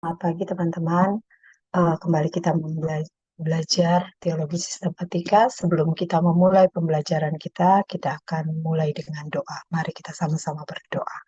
Selamat pagi teman-teman. Kembali kita belajar teologi sistematika. Sebelum kita memulai pembelajaran kita akan mulai dengan doa. Mari kita sama-sama berdoa.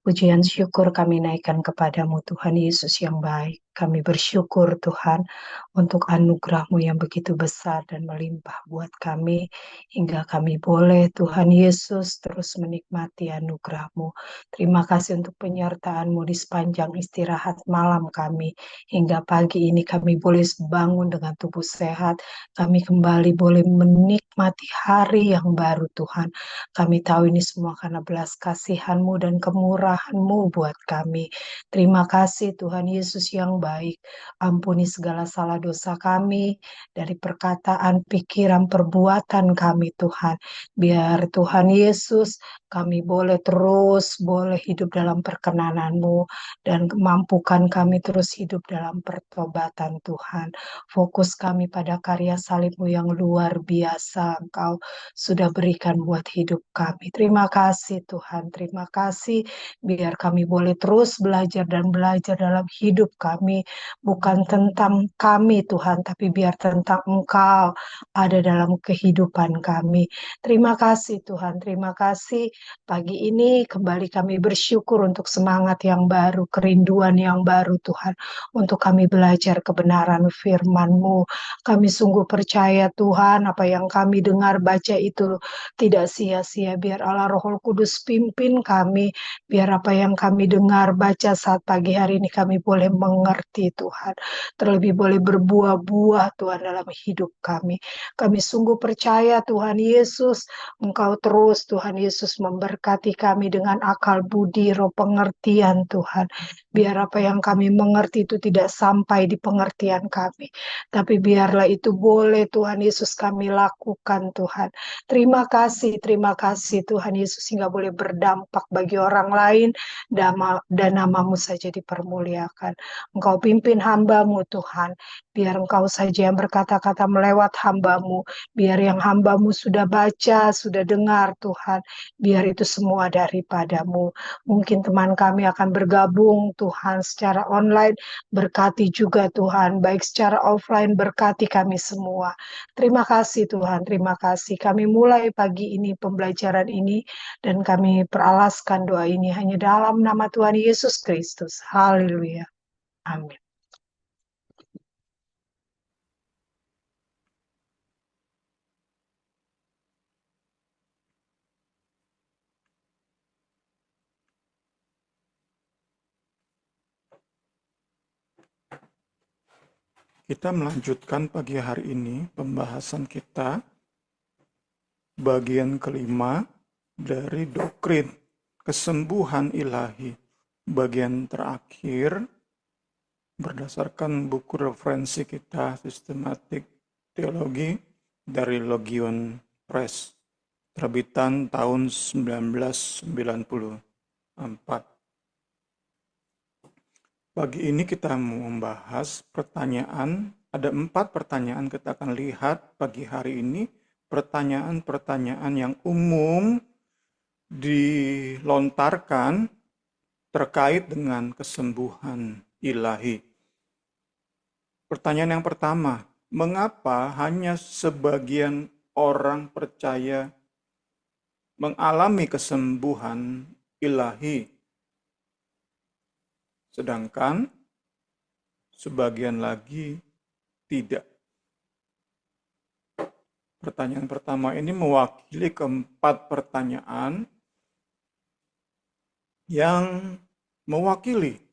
Pujian syukur kami naikkan kepadamu Tuhan Yesus yang baik. Kami bersyukur Tuhan untuk anugerah-Mu yang begitu besar dan melimpah buat kami. Hingga kami boleh Tuhan Yesus terus menikmati anugerah-Mu. Terima kasih untuk penyertaan-Mu di sepanjang istirahat malam kami. Hingga pagi ini kami boleh bangun dengan tubuh sehat. Kami kembali boleh menikmati hari yang baru Tuhan. Kami tahu ini semua karena belas kasihan-Mu dan kemurahan-Mu buat kami. Terima kasih Tuhan Yesus yang baik. Ampuni segala salah dosa kami dari perkataan, pikiran, perbuatan kami Tuhan. Biar Tuhan Yesus kami boleh terus boleh hidup dalam perkenanan-Mu dan mampukan kami terus hidup dalam pertobatan Tuhan. Fokus kami pada karya salib-Mu yang luar biasa Engkau sudah berikan buat hidup kami. Terima kasih Tuhan, terima kasih biar kami boleh terus belajar dan belajar dalam hidup kami. Bukan tentang kami Tuhan, tapi biar tentang Engkau ada dalam kehidupan kami. Terima kasih Tuhan, terima kasih pagi ini kembali kami bersyukur untuk semangat yang baru, kerinduan yang baru Tuhan, untuk kami belajar kebenaran firman-Mu. Kami sungguh percaya Tuhan apa yang kami dengar baca itu tidak sia-sia. Biar Allah Roh Kudus pimpin kami, biar apa yang kami dengar baca saat pagi hari ini kami boleh mengerti Tuhan. Terlebih boleh berbuah-buah Tuhan dalam hidup kami. Kami sungguh percaya Tuhan Yesus, Engkau terus Tuhan Yesus memberkati kami dengan akal budi, roh pengertian Tuhan. Biar apa yang kami mengerti itu tidak sampai di pengertian kami, tapi biarlah itu boleh Tuhan Yesus kami lakukan Tuhan. Terima kasih Tuhan Yesus hingga boleh berdampak bagi orang lain dan namamu saja dipermuliakan. Engkau pimpin hamba-Mu Tuhan. Biar Engkau saja yang berkata-kata melewat hamba-Mu. Biar yang hamba-Mu sudah baca, sudah dengar Tuhan. Biar itu semua daripada-Mu. Mungkin teman kami akan bergabung Tuhan secara online. Berkati juga Tuhan. Baik secara offline berkati kami semua. Terima kasih Tuhan. Terima kasih. Kami mulai pagi ini pembelajaran ini. Dan kami peralaskan doa ini hanya dalam nama Tuhan Yesus Kristus. Haleluya. Amin. Kita melanjutkan pagi hari ini pembahasan kita bagian kelima dari doktrin kesembuhan ilahi. Bagian terakhir berdasarkan buku referensi kita sistematik teologi dari Logion Press, terbitan tahun 1994. Pagi ini kita mau membahas pertanyaan, ada 4 pertanyaan kita akan lihat pagi hari ini, pertanyaan-pertanyaan yang umum dilontarkan terkait dengan kesembuhan ilahi. Pertanyaan yang pertama, mengapa hanya sebagian orang percaya mengalami kesembuhan ilahi, sedangkan sebagian lagi tidak? Pertanyaan pertama ini mewakili keempat pertanyaan yang mewakili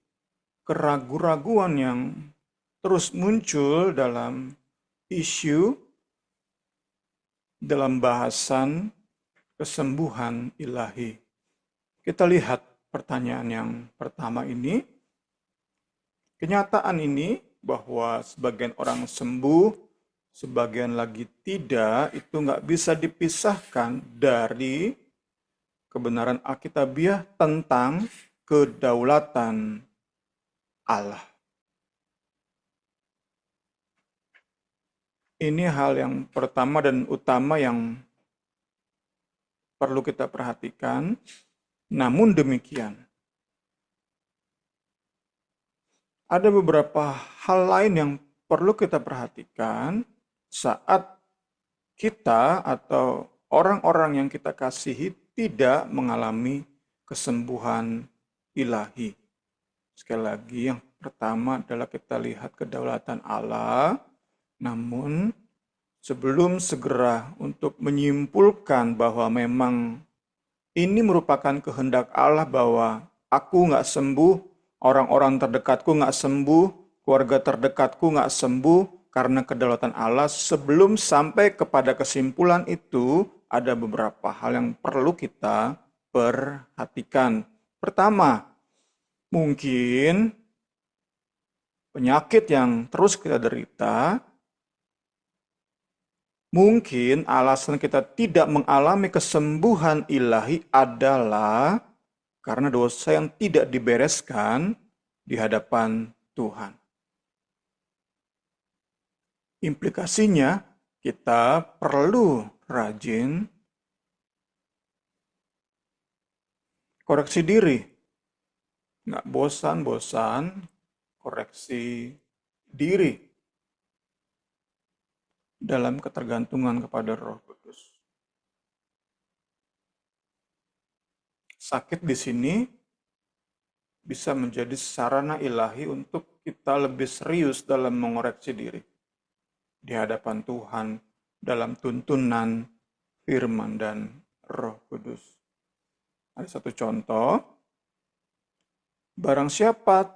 keraguan-raguan yang terus muncul dalam isu dalam bahasan kesembuhan ilahi. Kita lihat pertanyaan yang pertama ini. Kenyataan ini bahwa sebagian orang sembuh, sebagian lagi tidak, itu nggak bisa dipisahkan dari kebenaran Alkitabiah tentang kedaulatan Allah. Ini hal yang pertama dan utama yang perlu kita perhatikan. Namun demikian, ada beberapa hal lain yang perlu kita perhatikan saat kita atau orang-orang yang kita kasihi tidak mengalami kesembuhan ilahi. Sekali lagi, yang pertama adalah kita lihat kedaulatan Allah, namun sebelum segera untuk menyimpulkan bahwa memang ini merupakan kehendak Allah bahwa aku nggak sembuh, orang-orang terdekatku nggak sembuh, keluarga terdekatku nggak sembuh karena kedaulatan Allah. Sebelum sampai kepada kesimpulan itu, ada beberapa hal yang perlu kita perhatikan. Pertama, mungkin penyakit yang terus kita derita, mungkin alasan kita tidak mengalami kesembuhan ilahi adalah karena dosa yang tidak dibereskan di hadapan Tuhan. Implikasinya, kita perlu rajin koreksi diri. Nggak bosan-bosan koreksi diri dalam ketergantungan kepada Roh Kudus. Sakit di sini bisa menjadi sarana ilahi untuk kita lebih serius dalam mengoreksi diri di hadapan Tuhan dalam tuntunan firman dan Roh Kudus. Ada satu contoh, barang siapa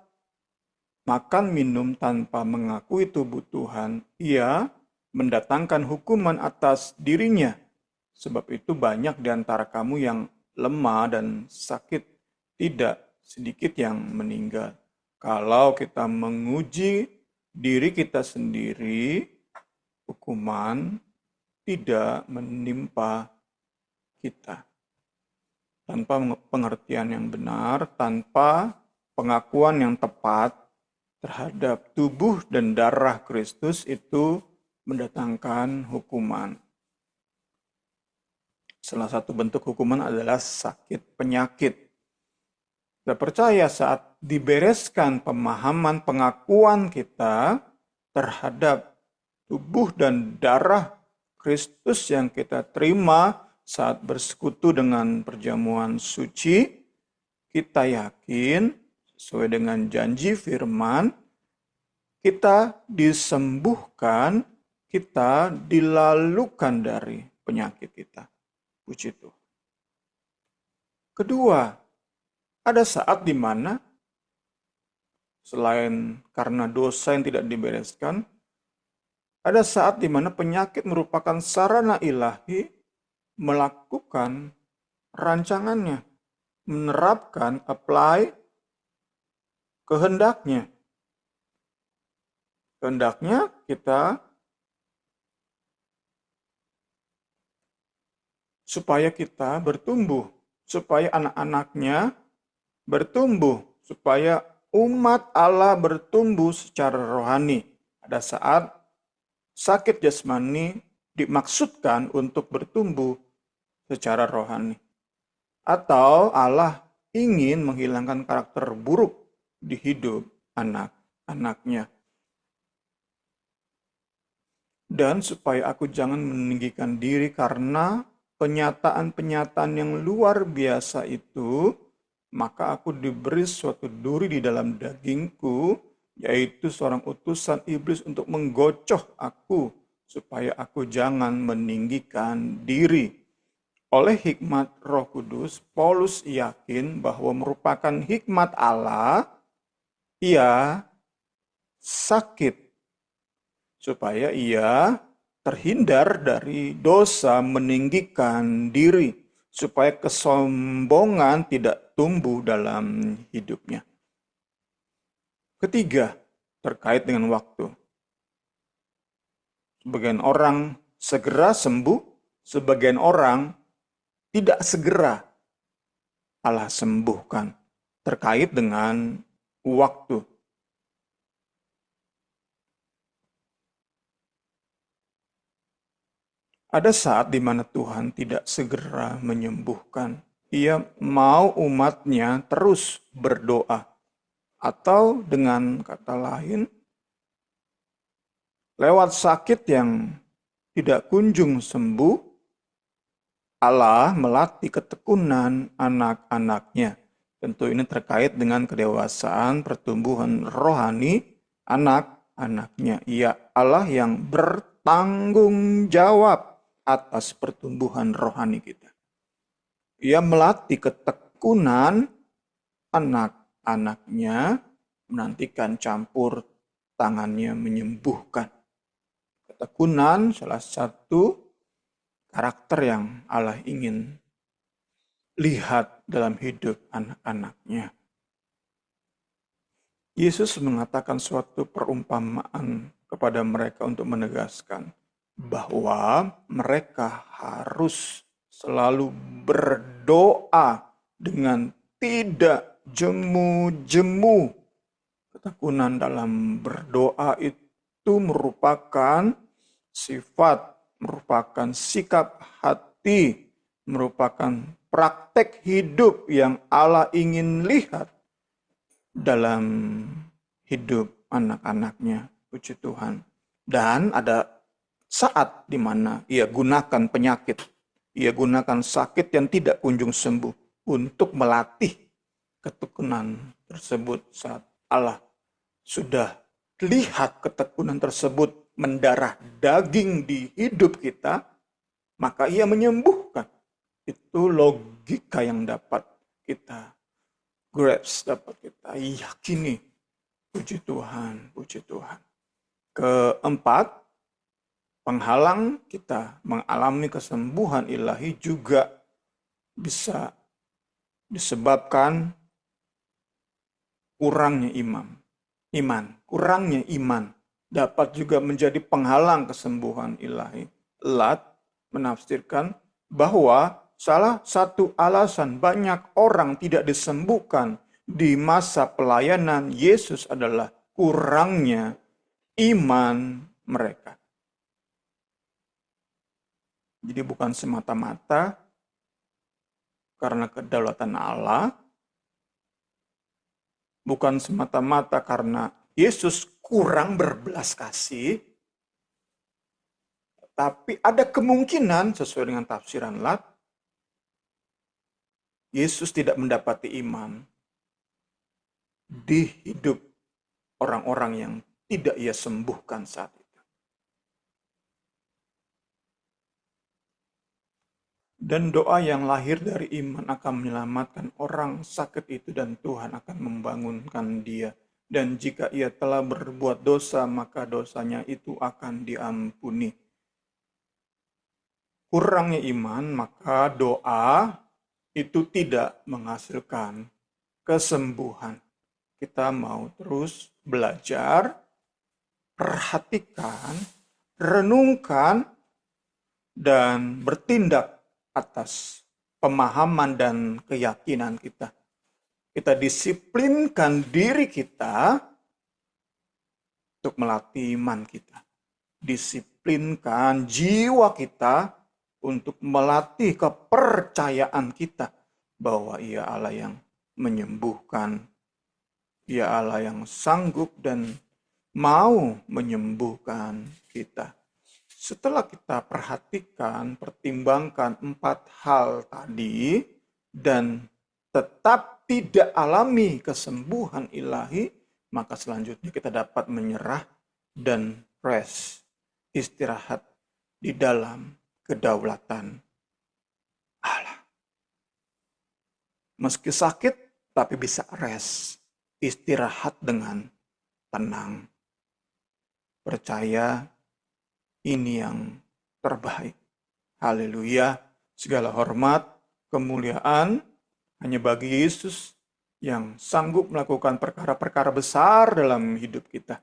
makan minum tanpa mengakui tubuh Tuhan, ia mendatangkan hukuman atas dirinya. Sebab itu banyak di antara kamu yang lemah dan sakit, tidak sedikit yang meninggal. Kalau kita menguji diri kita sendiri, hukuman tidak menimpa kita. Tanpa pengertian yang benar, tanpa pengakuan yang tepat terhadap tubuh dan darah Kristus, itu mendatangkan hukuman. Salah satu bentuk hukuman adalah sakit penyakit. Kita percaya saat dibereskan pemahaman pengakuan kita terhadap tubuh dan darah Kristus yang kita terima saat bersekutu dengan perjamuan suci, kita yakin sesuai dengan janji firman, kita disembuhkan, kita dilalukan dari penyakit kita. Puji Tuhan. Kedua, ada saat di mana selain karena dosa yang tidak dibereskan, ada saat di mana penyakit merupakan sarana ilahi melakukan rancangannya, menerapkan, apply kehendaknya. Kehendaknya kita supaya kita bertumbuh, supaya anak-anaknya bertumbuh, supaya umat Allah bertumbuh secara rohani. Ada saat sakit jasmani dimaksudkan untuk bertumbuh secara rohani. Atau Allah ingin menghilangkan karakter buruk di hidup anak-anaknya. Dan supaya aku jangan meninggikan diri karena penyataan-penyataan yang luar biasa itu, maka aku diberi suatu duri di dalam dagingku, yaitu seorang utusan iblis untuk menggocoh aku, supaya aku jangan meninggikan diri. Oleh hikmat Roh Kudus, Paulus yakin bahwa merupakan hikmat Allah, ia sakit, supaya ia terhindar dari dosa meninggikan diri, supaya kesombongan tidak tumbuh dalam hidupnya. Ketiga, terkait dengan waktu. Sebagian orang segera sembuh, sebagian orang tidak segera Allah sembuhkan. Terkait dengan waktu. Ada saat di mana Tuhan tidak segera menyembuhkan. Ia mau umatnya terus berdoa. Atau dengan kata lain, lewat sakit yang tidak kunjung sembuh, Allah melatih ketekunan anak-anaknya. Tentu ini terkait dengan kedewasaan, pertumbuhan rohani anak-anaknya. Ia Allah yang bertanggung jawab atas pertumbuhan rohani kita. Ia melatih ketekunan anak-anaknya, menantikan campur tangannya menyembuhkan. Ketekunan salah satu karakter yang Allah ingin lihat dalam hidup anak-anaknya. Yesus mengatakan suatu perumpamaan kepada mereka untuk menegaskan bahwa mereka harus selalu berdoa dengan tidak jemu-jemu. Ketekunan dalam berdoa itu merupakan sifat, merupakan sikap hati, merupakan praktek hidup yang Allah ingin lihat dalam hidup anak-anaknya. Puji Tuhan. Dan ada saat di mana ia gunakan penyakit, ia gunakan sakit yang tidak kunjung sembuh untuk melatih ketekunan tersebut. Saat Allah sudah lihat ketekunan tersebut mendarah daging di hidup kita, maka ia menyembuhkan. Itu logika yang dapat kita grasp, dapat kita yakini. Puji Tuhan, puji Tuhan. Keempat, penghalang kita mengalami kesembuhan ilahi juga bisa disebabkan kurangnya iman. Kurangnya iman dapat juga menjadi penghalang kesembuhan ilahi. Lat menafsirkan bahwa salah satu alasan banyak orang tidak disembuhkan di masa pelayanan Yesus adalah kurangnya iman mereka. Jadi bukan semata-mata karena kedaulatan Allah, bukan semata-mata karena Yesus kurang berbelas kasih, tapi ada kemungkinan sesuai dengan tafsiran Lat, Yesus tidak mendapati iman di hidup orang-orang yang tidak ia sembuhkan saat itu. Dan doa yang lahir dari iman akan menyelamatkan orang sakit itu dan Tuhan akan membangunkan dia. Dan jika ia telah berbuat dosa, maka dosanya itu akan diampuni. Kurangnya iman, maka doa itu tidak menghasilkan kesembuhan. Kita mau terus belajar, perhatikan, renungkan, dan bertindak atas pemahaman dan keyakinan kita. Kita disiplinkan diri kita untuk melatih iman kita. Disiplinkan jiwa kita untuk melatih kepercayaan kita bahwa Ia Allah yang menyembuhkan. Ia Allah yang sanggup dan mau menyembuhkan kita. Setelah kita perhatikan, pertimbangkan 4 hal tadi, dan tetap tidak alami kesembuhan ilahi, maka selanjutnya kita dapat menyerah dan rest, istirahat di dalam kedaulatan Allah. Meski sakit, tapi bisa rest, istirahat dengan tenang. Percaya ini yang terbaik. Haleluya. Segala hormat, kemuliaan hanya bagi Yesus yang sanggup melakukan perkara-perkara besar dalam hidup kita.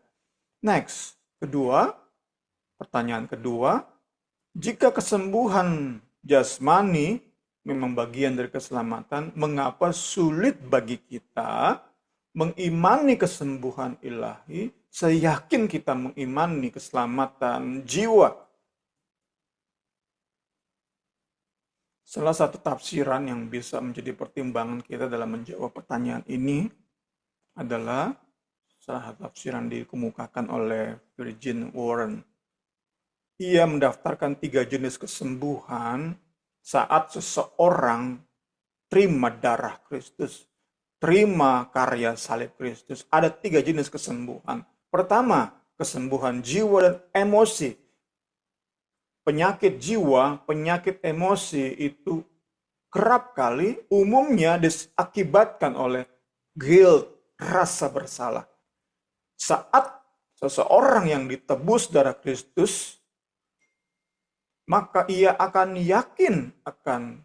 Next, pertanyaan kedua, jika kesembuhan jasmani memang bagian dari keselamatan, mengapa sulit bagi kita mengimani kesembuhan ilahi, seyakin kita mengimani keselamatan jiwa? Salah satu tafsiran yang bisa menjadi pertimbangan kita dalam menjawab pertanyaan ini adalah salah satu tafsiran dikemukakan oleh Virgin Warren. Ia mendaftarkan 3 jenis kesembuhan saat seseorang terima darah Kristus, terima karya salib Kristus. Ada 3 jenis kesembuhan. Pertama, kesembuhan jiwa dan emosi. Penyakit jiwa, penyakit emosi itu kerap kali umumnya diakibatkan oleh guilt, rasa bersalah. Saat seseorang yang ditebus darah Kristus, maka ia akan yakin akan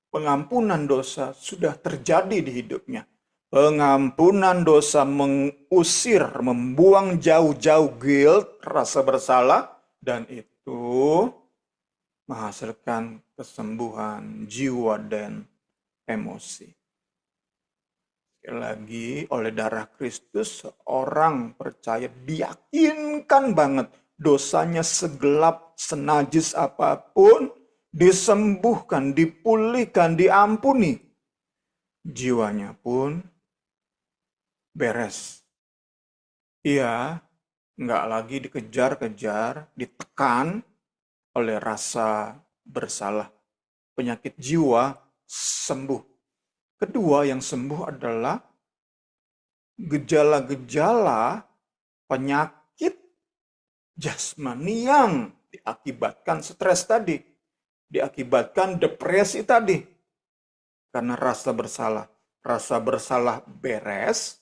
pengampunan dosa sudah terjadi di hidupnya. Pengampunan dosa mengusir, membuang jauh-jauh guilt, rasa bersalah, dan itu menghasilkan kesembuhan jiwa dan emosi. Sekali lagi, oleh darah Kristus, seorang percaya diyakinkan banget dosanya segelap, senajis apapun, disembuhkan, dipulihkan, diampuni. Jiwanya pun beres. Ia nggak lagi dikejar-kejar, ditekan oleh rasa bersalah. Penyakit jiwa sembuh. Kedua yang sembuh adalah gejala-gejala penyakit jasmani yang diakibatkan stres tadi, diakibatkan depresi tadi, karena rasa bersalah. Rasa bersalah beres,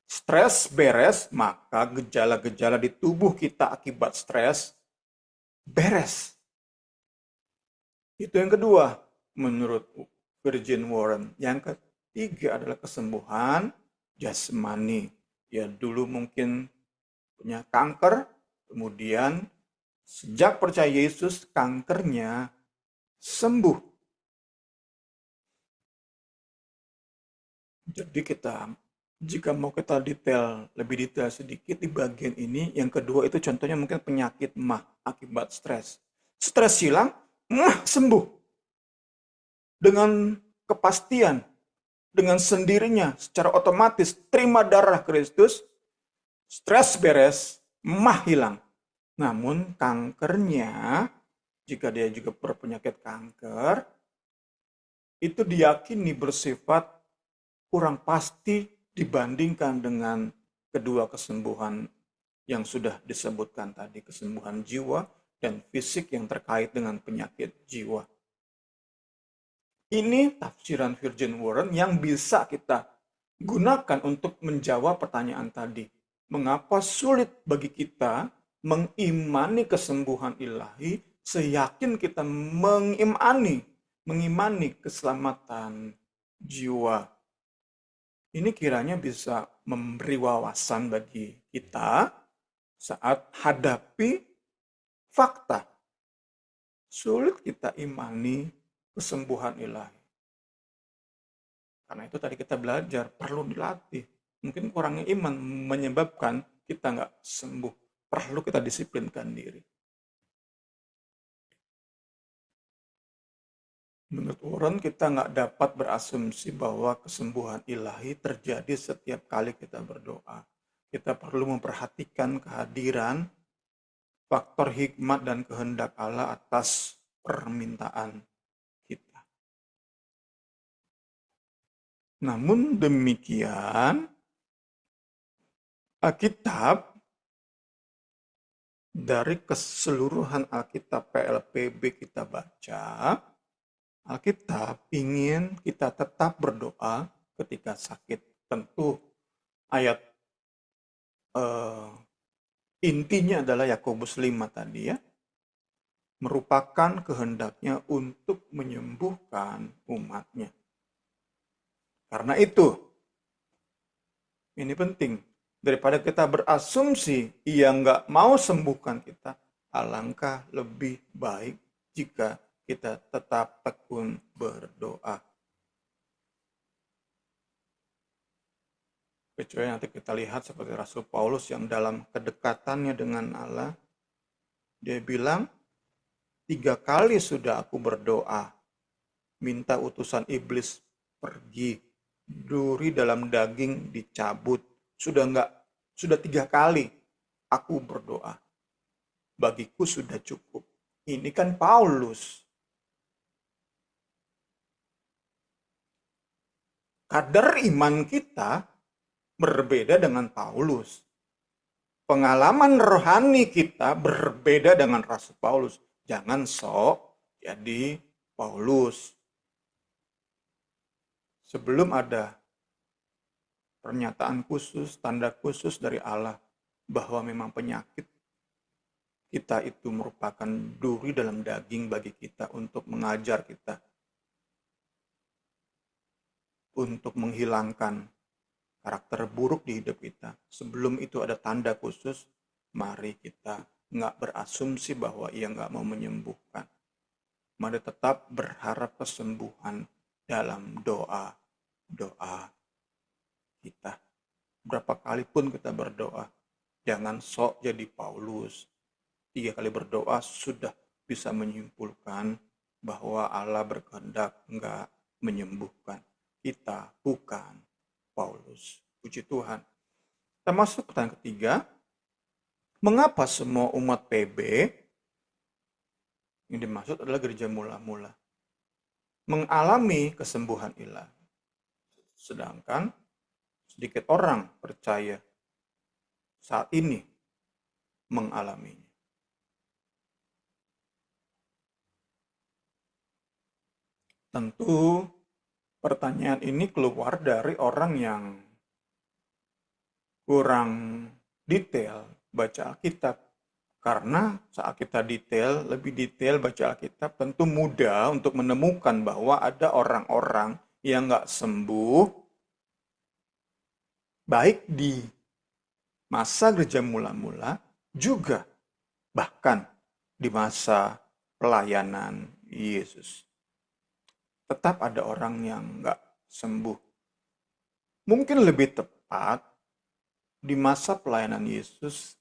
stres beres, maka gejala-gejala di tubuh kita akibat stres beres. Itu yang kedua, menurut Virgin Warren. Yang ketiga adalah kesembuhan jasmani. Ya dulu mungkin punya kanker, kemudian sejak percaya Yesus kankernya sembuh. Jadi jika mau kita lebih detail sedikit di bagian ini, yang kedua itu contohnya mungkin penyakit MAH akibat stres. Stres hilang, MAH sembuh. Dengan kepastian, dengan sendirinya, secara otomatis terima darah Kristus, stres beres, MAH hilang. Namun kankernya, jika dia juga berpenyakit kanker, itu diyakini bersifat kurang pasti dibandingkan dengan kedua kesembuhan yang sudah disebutkan tadi, kesembuhan jiwa dan fisik yang terkait dengan penyakit jiwa. Ini tafsiran Virgin Warren yang bisa kita gunakan untuk menjawab pertanyaan tadi. Mengapa sulit bagi kita mengimani kesembuhan ilahi, seyakin kita mengimani keselamatan jiwa. Ini kiranya bisa memberi wawasan bagi kita saat hadapi fakta. Sulit kita imani kesembuhan ilahi. Karena itu tadi kita belajar, perlu dilatih. Mungkin kurangnya iman menyebabkan kita nggak sembuh. Perlu kita disiplinkan diri. Menurut Warren, kita nggak dapat berasumsi bahwa kesembuhan ilahi terjadi setiap kali kita berdoa. Kita perlu memperhatikan kehadiran, faktor hikmat dan kehendak Allah atas permintaan kita. Namun demikian, Alkitab dari keseluruhan Alkitab PLPB kita baca, Alkitab ingin kita tetap berdoa ketika sakit. Tentu ayat intinya adalah Yakobus 5 tadi ya. Merupakan kehendaknya untuk menyembuhkan umatnya. Karena itu, ini penting. Daripada kita berasumsi ia nggak mau sembuhkan kita, alangkah lebih baik jika kita tetap tekun berdoa. Kecuali nanti kita lihat seperti Rasul Paulus yang dalam kedekatannya dengan Allah, dia bilang, 3 kali sudah aku berdoa, minta utusan iblis pergi, duri dalam daging dicabut. Sudah 3 kali aku berdoa. Bagiku sudah cukup. Ini kan Paulus. Kadar iman kita berbeda dengan Paulus. Pengalaman rohani kita berbeda dengan Rasul Paulus. Jangan sok jadi Paulus. Sebelum ada pernyataan khusus, tanda khusus dari Allah bahwa memang penyakit kita itu merupakan duri dalam daging bagi kita untuk mengajar kita, untuk menghilangkan karakter buruk di hidup kita. Sebelum itu ada tanda khusus, mari kita nggak berasumsi bahwa ia nggak mau menyembuhkan. Mari tetap berharap kesembuhan dalam doa kita. Berapa kali pun kita berdoa, jangan sok jadi Paulus. 3 kali berdoa sudah bisa menyimpulkan bahwa Allah berkehendak nggak menyembuhkan. Kita bukan Paulus. Puji Tuhan. Kita masuk pertanyaan ketiga. Mengapa semua umat PB, yang dimaksud adalah gereja mula-mula, mengalami kesembuhan ilahi, sedangkan sedikit orang percaya saat ini mengalaminya? Tentu pertanyaan ini keluar dari orang yang kurang detail baca Alkitab. Karena saat kita lebih detail baca Alkitab, tentu mudah untuk menemukan bahwa ada orang-orang yang nggak sembuh, baik di masa gereja mula-mula, juga bahkan di masa pelayanan Yesus. Tetap ada orang yang nggak sembuh. Mungkin lebih tepat, di masa pelayanan Yesus,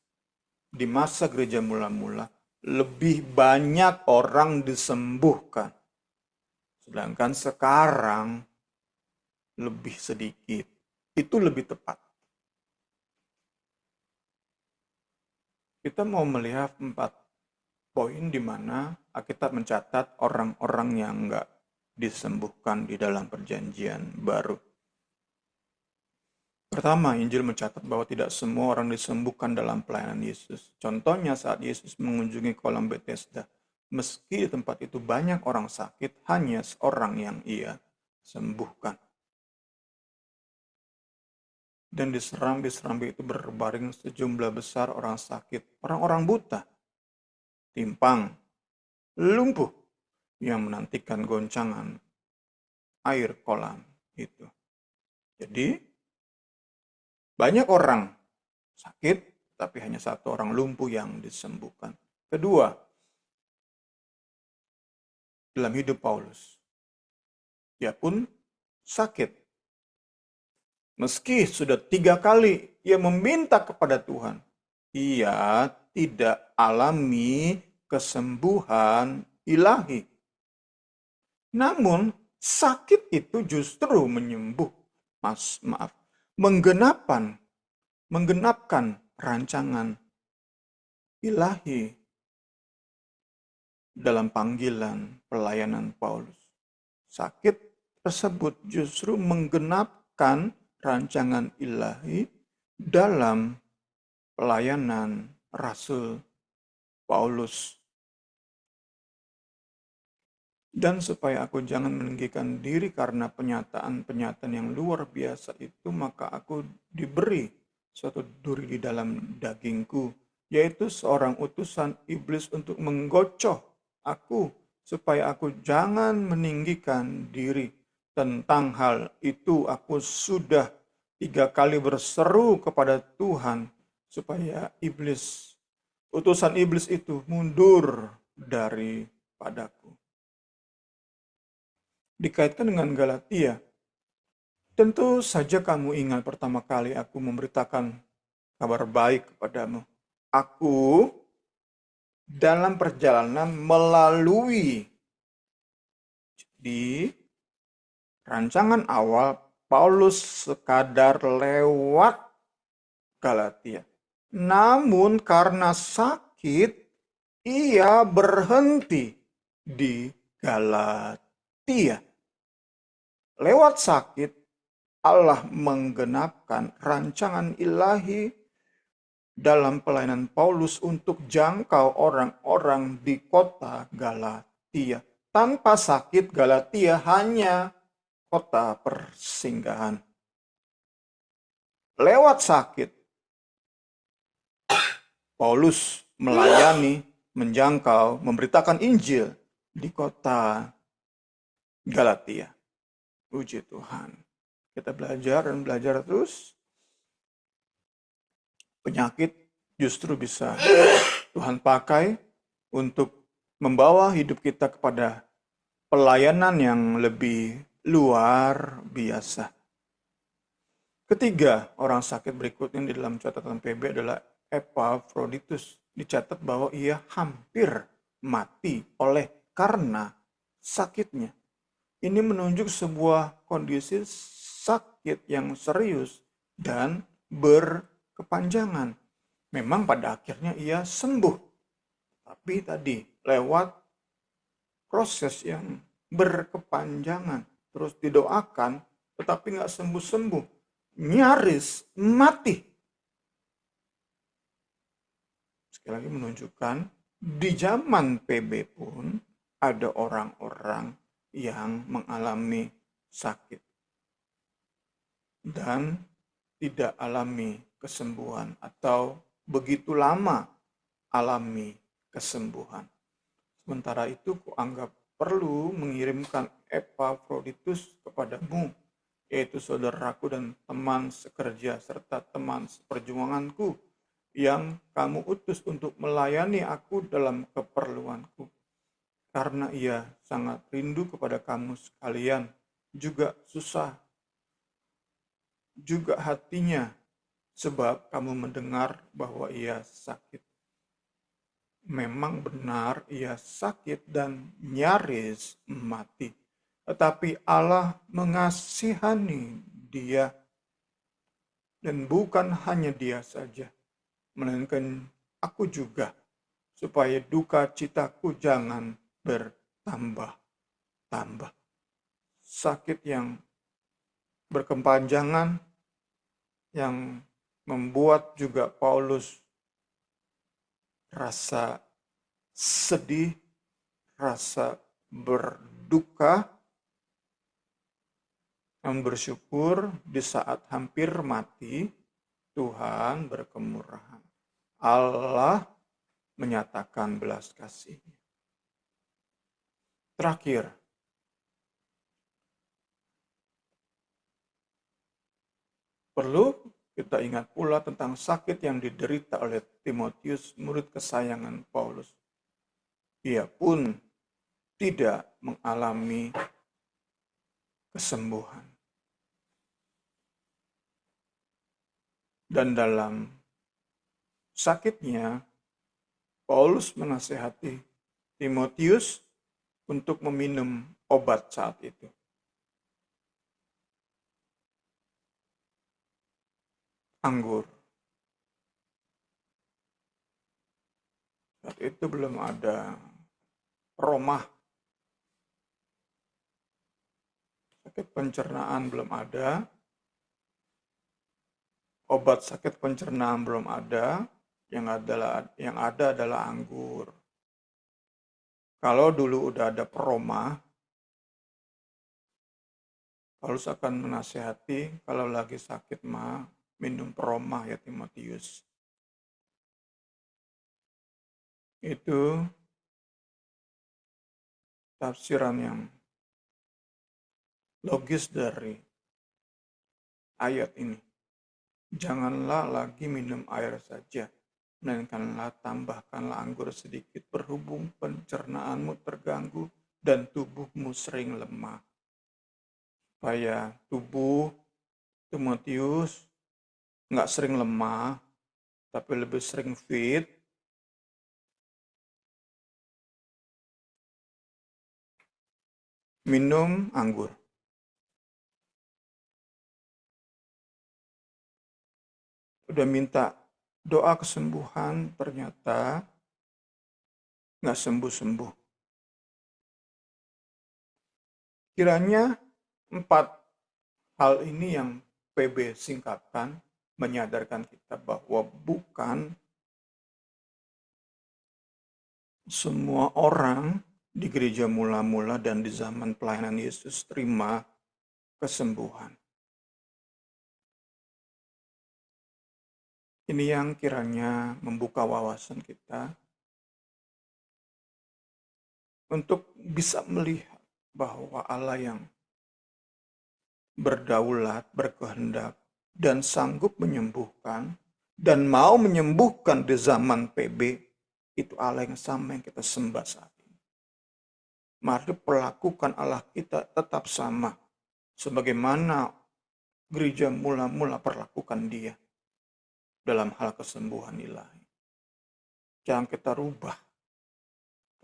di masa gereja mula-mula, lebih banyak orang disembuhkan. Sedangkan sekarang lebih sedikit. Itu lebih tepat. Kita mau melihat 4 poin di mana Alkitab mencatat orang-orang yang enggak disembuhkan di dalam perjanjian baru. Pertama, Injil mencatat bahwa tidak semua orang disembuhkan dalam pelayanan Yesus. Contohnya saat Yesus mengunjungi kolam Bethesda. Meski di tempat itu banyak orang sakit, hanya seorang yang ia sembuhkan. Dan di serambi-serambi itu berbaring sejumlah besar orang sakit, orang-orang buta, timpang, lumpuh, yang menantikan goncangan air kolam itu. Jadi, banyak orang sakit, tapi hanya satu orang lumpuh yang disembuhkan. Kedua, dalam hidup Paulus, dia pun sakit. Meski sudah 3 kali ia meminta kepada Tuhan, ia tidak alami kesembuhan ilahi. Namun, sakit itu justru menggenapkan rancangan ilahi dalam panggilan pelayanan Paulus. Sakit tersebut justru menggenapkan rancangan ilahi dalam pelayanan Rasul Paulus. Dan supaya aku jangan meninggikan diri karena penyataan-penyataan yang luar biasa itu, maka aku diberi suatu duri di dalam dagingku, yaitu seorang utusan iblis untuk menggocoh aku, supaya aku jangan meninggikan diri. Tentang hal itu aku sudah 3 kali berseru kepada Tuhan, supaya utusan iblis itu mundur daripadaku. Dikaitkan dengan Galatia, tentu saja kamu ingat pertama kali aku memberitakan kabar baik kepadamu. Aku dalam perjalanan melalui di rancangan awal Paulus sekadar lewat Galatia. Namun karena sakit, ia berhenti di Galatia. Lewat sakit, Allah menggenapkan rancangan ilahi dalam pelayanan Paulus untuk jangkau orang-orang di kota Galatia. Tanpa sakit, Galatia hanya kota persinggahan. Lewat sakit, Paulus melayani, menjangkau, memberitakan Injil di kota Galatia. Puji Tuhan. Kita belajar dan belajar terus. Penyakit justru bisa Tuhan pakai untuk membawa hidup kita kepada pelayanan yang lebih luar biasa. Ketiga, orang sakit berikutnya di dalam catatan PB adalah Epaphroditus. Dicatat bahwa ia hampir mati oleh karena sakitnya. Ini menunjuk sebuah kondisi sakit yang serius dan berkepanjangan. Memang pada akhirnya ia sembuh. Tapi tadi lewat proses yang berkepanjangan. Terus didoakan, tetapi nggak sembuh-sembuh. Nyaris mati. Sekali lagi menunjukkan, di zaman PB pun ada orang-orang yang mengalami sakit dan tidak alami kesembuhan atau begitu lama alami kesembuhan. Sementara itu kuanggap perlu mengirimkan Epaphroditus kepadamu, yaitu saudaraku dan teman sekerja serta teman seperjuanganku yang kamu utus untuk melayani aku dalam keperluanku. Karena ia sangat rindu kepada kamu sekalian, juga susah juga hatinya, sebab kamu mendengar bahwa ia sakit. Memang benar ia sakit dan nyaris mati. Tetapi Allah mengasihani dia. Dan bukan hanya dia saja, melainkan aku juga, supaya duka citaku jangan bertambah-tambah. Sakit yang berkepanjangan yang membuat juga Paulus rasa sedih, rasa berduka, yang bersyukur di saat hampir mati, Tuhan berkemurahan. Allah menyatakan belas kasih-Nya. Terakhir, perlu kita ingat pula tentang sakit yang diderita oleh Timotius, murid kesayangan Paulus. Ia pun tidak mengalami kesembuhan. Dan dalam sakitnya, Paulus menasihati Timotius untuk meminum obat saat itu. Anggur. Saat itu belum ada romah. Sakit pencernaan belum ada. Obat sakit pencernaan belum ada. Yang ada adalah anggur. Kalau dulu udah ada peroma, Paulus akan menasihati kalau lagi sakit mah minum peroma ya Timotius. Itu tafsiran yang logis dari ayat ini. Janganlah lagi minum air saja, melainkanlah tambahkanlah anggur sedikit berhubung pencernaanmu terganggu dan tubuhmu sering lemah. Supaya tubuh Timotius nggak sering lemah, tapi lebih sering fit. Minum anggur. udah minta doa kesembuhan, ternyata nggak sembuh-sembuh. Kiranya 4 hal ini yang PB singkatkan menyadarkan kita bahwa bukan semua orang di gereja mula-mula dan di zaman pelayanan Yesus terima kesembuhan. Ini yang kiranya membuka wawasan kita untuk bisa melihat bahwa Allah yang berdaulat, berkehendak, dan sanggup menyembuhkan, dan mau menyembuhkan di zaman PB, itu Allah yang sama yang kita sembah saat ini. Mari perlakukan Allah kita tetap sama, sebagaimana gereja mula-mula perlakukan dia dalam hal kesembuhan ilahi. Jangan kita rubah.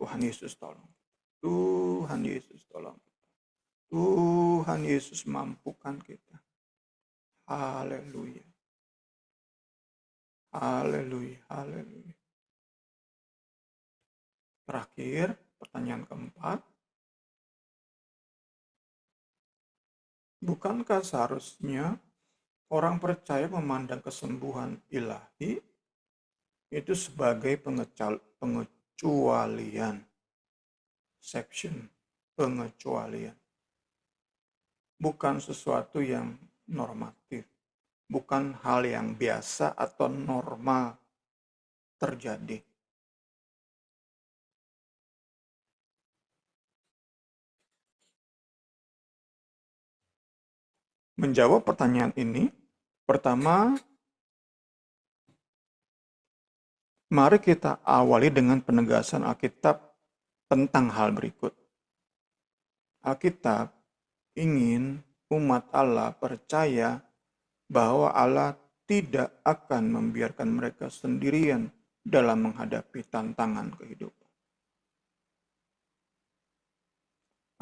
Tuhan Yesus tolong. Tuhan Yesus tolong. Tuhan Yesus mampukan kita. Haleluya. Haleluya. Haleluya. Terakhir, pertanyaan keempat. Bukankah seharusnya orang percaya memandang kesembuhan ilahi itu sebagai pengecualian, exception, pengecualian. Bukan sesuatu yang normatif, bukan hal yang biasa atau normal terjadi. Menjawab pertanyaan ini, pertama, mari kita awali dengan penegasan Alkitab tentang hal berikut. Alkitab ingin umat Allah percaya bahwa Allah tidak akan membiarkan mereka sendirian dalam menghadapi tantangan kehidupan.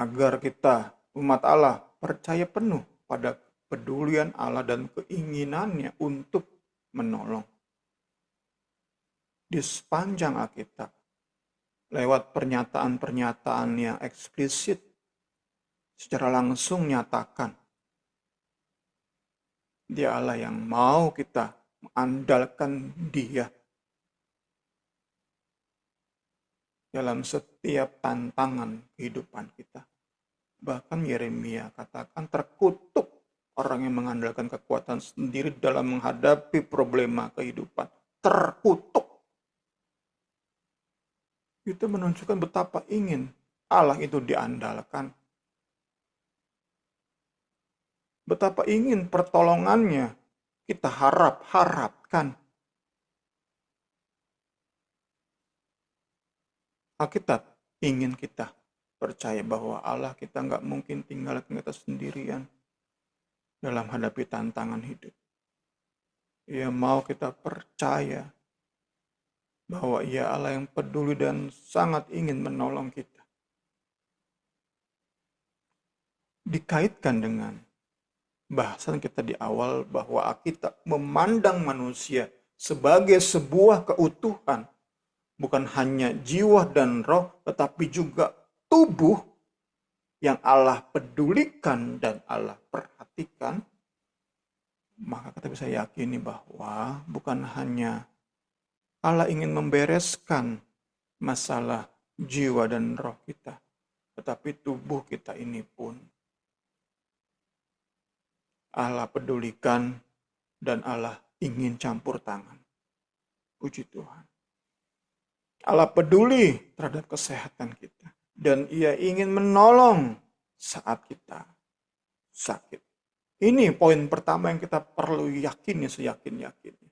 Agar kita, umat Allah, percaya penuh pada kepedulian Allah dan keinginannya untuk menolong. Di sepanjang Alkitab, lewat pernyataan-pernyataan yang eksplisit, secara langsung nyatakan, Dia Allah yang mau kita mengandalkan Dia dalam setiap tantangan kehidupan kita. Bahkan Yeremia katakan terkutuk orang yang mengandalkan kekuatan sendiri dalam menghadapi problema kehidupan. Terkutuk. Itu menunjukkan betapa ingin Allah itu diandalkan. Betapa ingin pertolongannya kita harapkan. Alkitab ingin kita percaya bahwa Allah kita nggak mungkin tinggalkan kita sendirian dalam hadapi tantangan hidup. Ia mau kita percaya bahwa Ia Allah yang peduli dan sangat ingin menolong kita. Dikaitkan dengan bahasan kita di awal bahwa Alkitab memandang manusia sebagai sebuah keutuhan, bukan hanya jiwa dan roh, tetapi juga tubuh yang Allah pedulikan dan Allah perhatikan, maka kita bisa yakini bahwa bukan hanya Allah ingin membereskan masalah jiwa dan roh kita, tetapi tubuh kita ini pun Allah pedulikan dan Allah ingin campur tangan. Puji Tuhan. Allah peduli terhadap kesehatan kita. Dan Ia ingin menolong saat kita sakit. Ini poin pertama yang kita perlu yakini seyakin-yakinnya.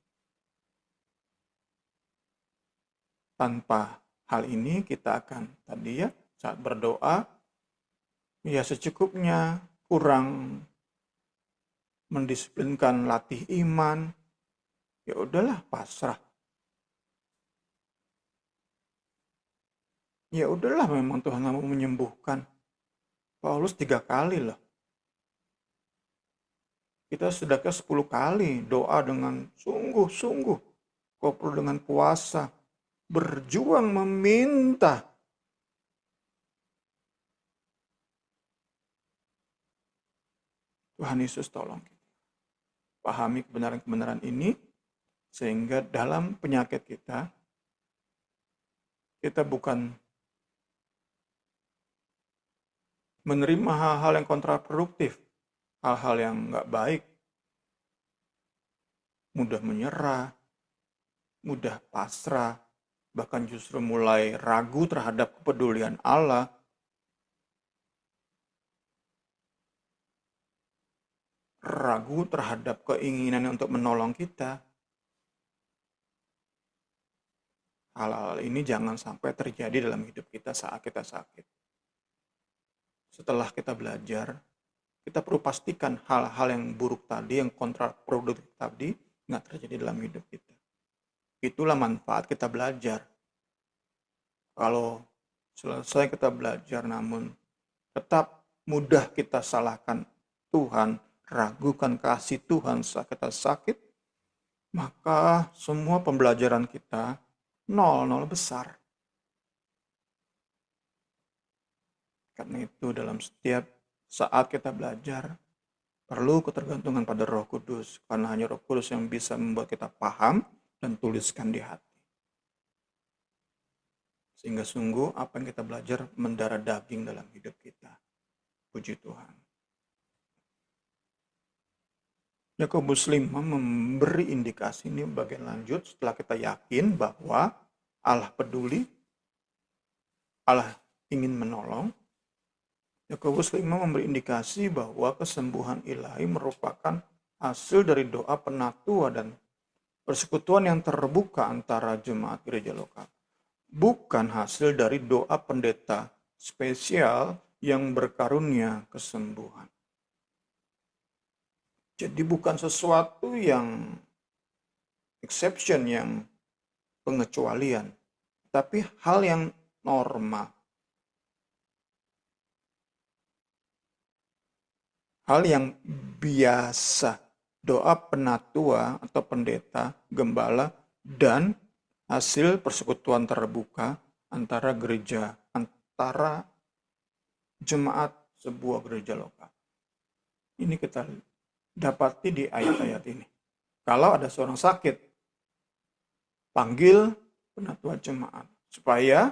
Tanpa hal ini kita akan tadi ya saat berdoa ya secukupnya, kurang mendisiplinkan latih iman. Ya udahlah pasrah. Ya udahlah memang Tuhan nggak mau menyembuhkan. Paulus 3 kali loh Kita sedekah 10 kali, doa dengan sungguh-sungguh, kau perlu dengan puasa, berjuang meminta. Tuhan Yesus tolong kita. Pahami kebenaran-kebenaran ini, sehingga dalam penyakit kita bukan menerima hal-hal yang kontraproduktif, hal-hal yang nggak baik, mudah menyerah, mudah pasrah, bahkan justru mulai ragu terhadap kepedulian Allah, ragu terhadap keinginan untuk menolong kita. Hal-hal ini jangan sampai terjadi dalam hidup kita saat kita sakit. Setelah kita belajar, kita perlu pastikan hal-hal yang buruk tadi, yang kontraproduktif tadi, nggak terjadi dalam hidup kita. Itulah manfaat kita belajar. Kalau selesai kita belajar namun tetap mudah kita salahkan Tuhan, ragukan kasih Tuhan saat kita sakit, maka semua pembelajaran kita nol besar. Karena itu dalam setiap saat kita belajar, perlu ketergantungan pada Roh Kudus. Karena hanya Roh Kudus yang bisa membuat kita paham dan tuliskan di hati. Sehingga sungguh apa yang kita belajar mendarah daging dalam hidup kita. Puji Tuhan. Yakobus 5 memberi indikasi ini bagian lanjut setelah kita yakin bahwa Allah peduli, Allah ingin menolong. Yakobus 5 memberi indikasi bahwa kesembuhan ilahi merupakan hasil dari doa penatua dan persekutuan yang terbuka antara jemaat gereja lokal. Bukan hasil dari doa pendeta spesial yang berkarunia kesembuhan. Jadi bukan sesuatu yang exception, yang pengecualian, tapi hal yang normal. Hal yang biasa, doa penatua atau pendeta, gembala, dan hasil persekutuan terbuka antara gereja, antara jemaat sebuah gereja lokal. Ini kita dapati di ayat-ayat ini. Kalau ada seorang sakit, panggil penatua jemaat, supaya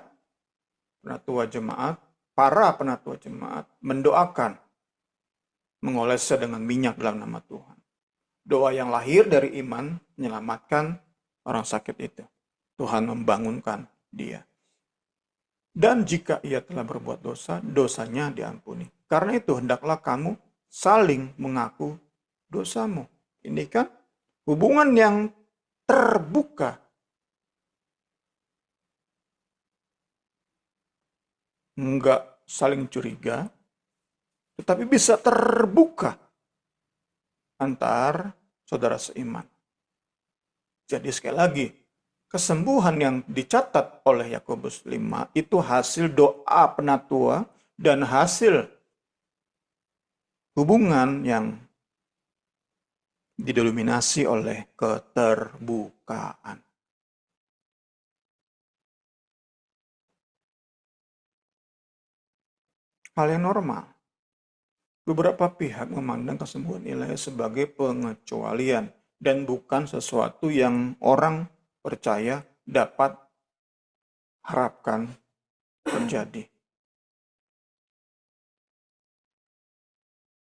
para penatua jemaat mendoakan, mengolesnya dengan minyak dalam nama Tuhan. Doa yang lahir dari iman menyelamatkan orang sakit itu. Tuhan membangunkan dia. Dan jika ia telah berbuat dosa, dosanya diampuni. Karena itu hendaklah kamu saling mengaku dosamu. Ini kan hubungan yang terbuka. Enggak saling curiga, tetapi bisa terbuka antar saudara seiman. Jadi sekali lagi, kesembuhan yang dicatat oleh Yakobus 5 itu hasil doa penatua dan hasil hubungan yang didominasi oleh keterbukaan. Hal yang normal. Beberapa pihak memandang kesembuhan ilahi sebagai pengecualian dan bukan sesuatu yang orang percaya dapat harapkan terjadi.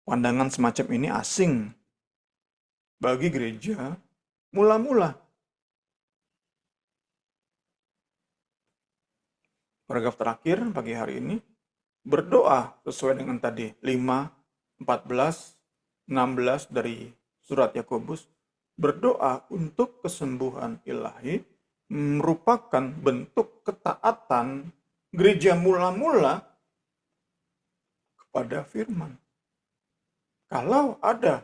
Pandangan semacam ini asing bagi gereja mula-mula. Paragraf terakhir pagi hari ini, berdoa sesuai dengan tadi 5, 14, 16 dari surat Yakobus. Berdoa untuk kesembuhan ilahi merupakan bentuk ketaatan gereja mula-mula kepada firman. Kalau ada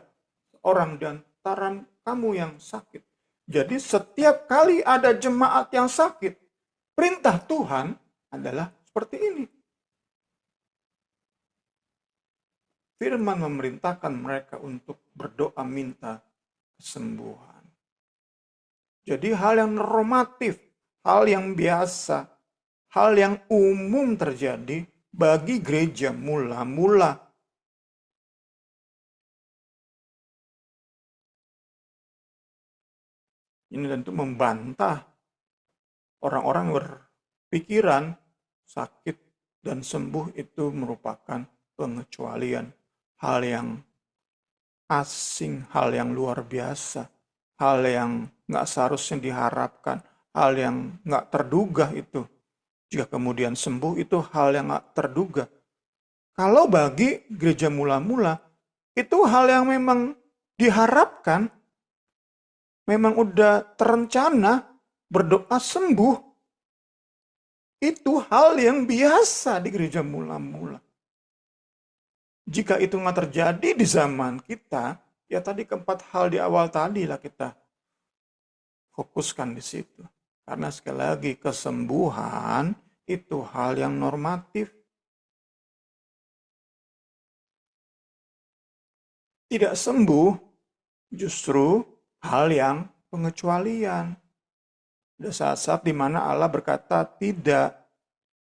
orang di antara kamu yang sakit, jadi setiap kali ada jemaat yang sakit, perintah Tuhan adalah seperti ini. Firman memerintahkan mereka untuk berdoa minta kesembuhan. Jadi hal yang normatif, hal yang biasa, hal yang umum terjadi bagi gereja mula-mula. Ini tentu membantah orang-orang berpikiran sakit dan sembuh itu merupakan pengecualian, hal yang asing, hal yang luar biasa, hal yang nggak seharusnya diharapkan, hal yang nggak terduga itu. Jika kemudian sembuh itu hal yang nggak terduga. Kalau bagi gereja mula-mula, itu hal yang memang diharapkan, memang udah terencana berdoa sembuh. Itu hal yang biasa di gereja mula-mula. Jika itu nggak terjadi di zaman kita, ya tadi keempat hal di awal tadi lah kita fokuskan di situ. Karena sekali lagi kesembuhan itu hal yang normatif. Tidak sembuh justru hal yang pengecualian. Ada saat-saat di mana Allah berkata tidak,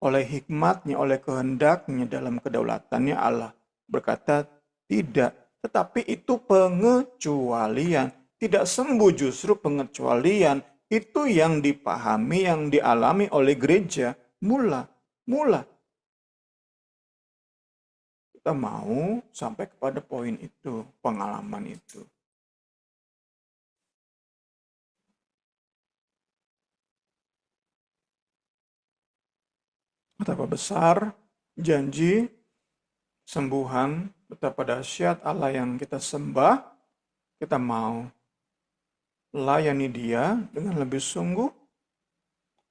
oleh hikmatnya, oleh kehendaknya dalam kedaulatannya Allah berkata tidak. Tetapi itu pengecualian. Tidak sembuh justru pengecualian. Itu yang dipahami, yang dialami oleh gereja mula. Kita mau sampai kepada poin itu, pengalaman itu. Betapa besar janji sembuhan, betapa dahsyat Allah yang kita sembah, kita mau layani Dia dengan lebih sungguh,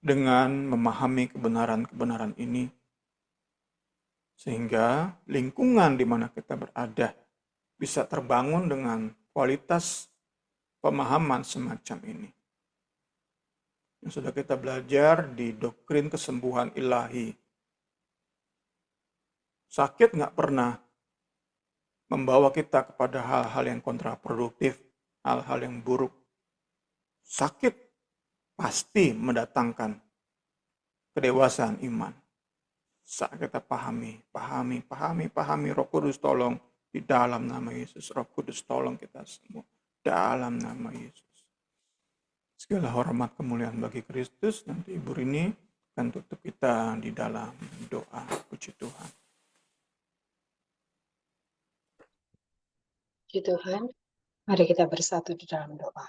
dengan memahami kebenaran-kebenaran ini, sehingga lingkungan di mana kita berada bisa terbangun dengan kualitas pemahaman semacam ini. Yang sudah kita belajar di doktrin kesembuhan ilahi. Sakit nggak pernah membawa kita kepada hal-hal yang kontraproduktif, hal-hal yang buruk. Sakit pasti mendatangkan kedewasaan iman. Saat kita pahami, Roh Kudus tolong di dalam nama Yesus. Roh Kudus tolong kita semua dalam nama Yesus. Segala hormat kemuliaan bagi Kristus. Nanti Ibu Rini akan tutup kita di dalam doa. Puji Tuhan. Puji Tuhan, mari kita bersatu di dalam doa.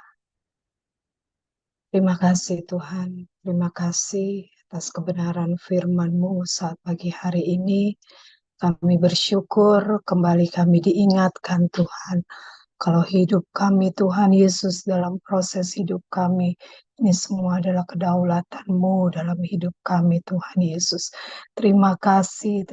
Terima kasih Tuhan, terima kasih atas kebenaran firman-Mu saat pagi hari ini. Kami bersyukur kembali kami diingatkan Tuhan. Kalau hidup kami Tuhan Yesus dalam proses hidup kami, ini semua adalah kedaulatan-Mu dalam hidup kami Tuhan Yesus. Terima kasih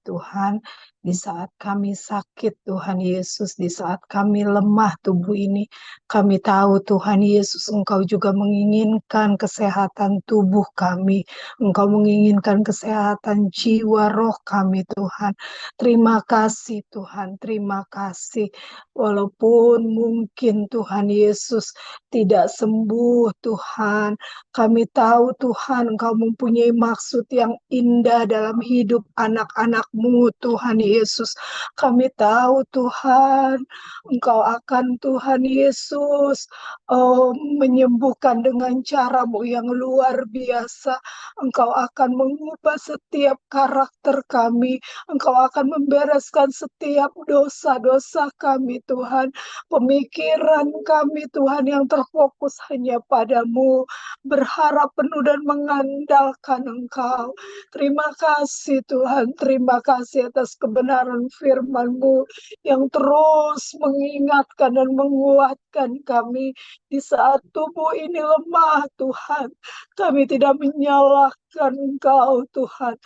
Tuhan. Di saat kami sakit Tuhan Yesus, di saat kami lemah tubuh ini, kami tahu Tuhan Yesus Engkau juga menginginkan kesehatan tubuh kami. Engkau menginginkan kesehatan jiwa roh kami Tuhan. Terima kasih Tuhan, terima kasih. Walaupun mungkin Tuhan Yesus tidak sembuh Tuhan, kami tahu Tuhan Engkau mempunyai maksud yang indah dalam hidup anak-anak-Mu Tuhan Yesus. Kami tahu Tuhan Engkau akan Tuhan Yesus menyembuhkan dengan cara-Mu yang luar biasa. Engkau akan mengubah setiap karakter kami. Engkau akan membereskan setiap dosa-dosa kami Tuhan. Pemikiran kami Tuhan yang terfokus hanya padamu. Berharap penuh dan mengandalkan Engkau. Terima kasih Tuhan. Terima kasih atas kebenaran firman-Mu yang terus mengingatkan dan menguatkan kami di saat tubuh ini lemah Tuhan. Kami tidak menyalahkan Engkau Tuhan.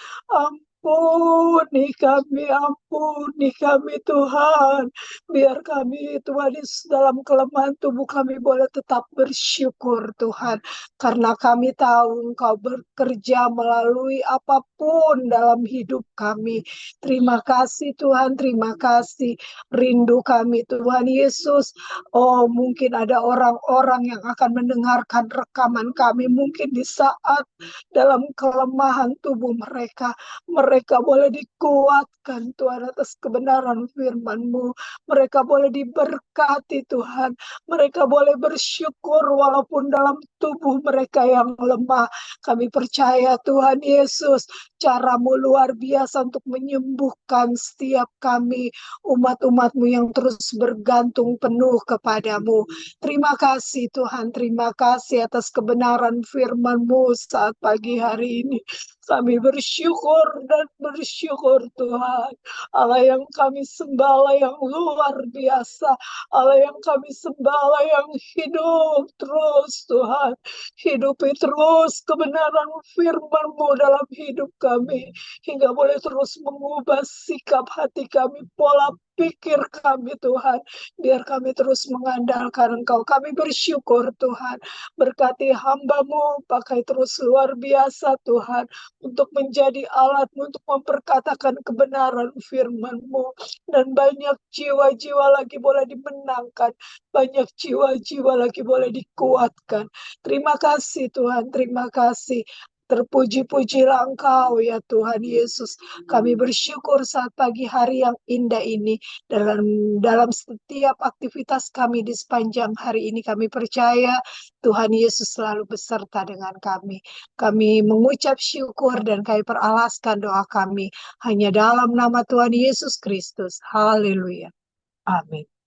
ampuni kami Tuhan. Biar kami Tuhan dalam kelemahan tubuh kami boleh tetap bersyukur Tuhan. Karena kami tahu Engkau bekerja melalui apapun dalam hidup kami. Terima kasih Tuhan, terima kasih. Rindu kami Tuhan Yesus. Oh, mungkin ada orang-orang yang akan mendengarkan rekaman kami. Mungkin di saat dalam kelemahan tubuh mereka. Mereka boleh dikuatkan Tuhan atas kebenaran firman-Mu. Mereka boleh diberkati Tuhan. Mereka boleh bersyukur walaupun dalam tubuh mereka yang lemah. Kami percaya Tuhan Yesus, cara-Mu luar biasa untuk menyembuhkan setiap kami, umat-umat-Mu yang terus bergantung penuh kepadamu. Terima kasih Tuhan, terima kasih atas kebenaran firman-Mu saat pagi hari ini. Kami bersyukur dan bersyukur Tuhan. Allah yang kami sembah, Allah yang luar biasa. Allah yang kami sembah, Allah yang hidup terus Tuhan. Hidupi terus kebenaran firman-Mu dalam hidup kami. Hingga boleh terus mengubah sikap hati kami, pola pikir kami Tuhan. Biar kami terus mengandalkan Engkau. Kami bersyukur Tuhan. Berkati hamba-Mu, pakai terus luar biasa Tuhan. Untuk menjadi alat-Mu, untuk memperkatakan kebenaran firman-Mu. Dan banyak jiwa-jiwa lagi boleh dimenangkan. Banyak jiwa-jiwa lagi boleh dikuatkan. Terima kasih Tuhan, terima kasih. Terpuji-pujilah Engkau ya Tuhan Yesus. Kami bersyukur saat pagi hari yang indah ini. Dalam dalam setiap aktivitas kami di sepanjang hari ini, kami percaya Tuhan Yesus selalu beserta dengan kami. Kami mengucap syukur dan kami peralaskan doa kami hanya dalam nama Tuhan Yesus Kristus. Haleluya. Amin.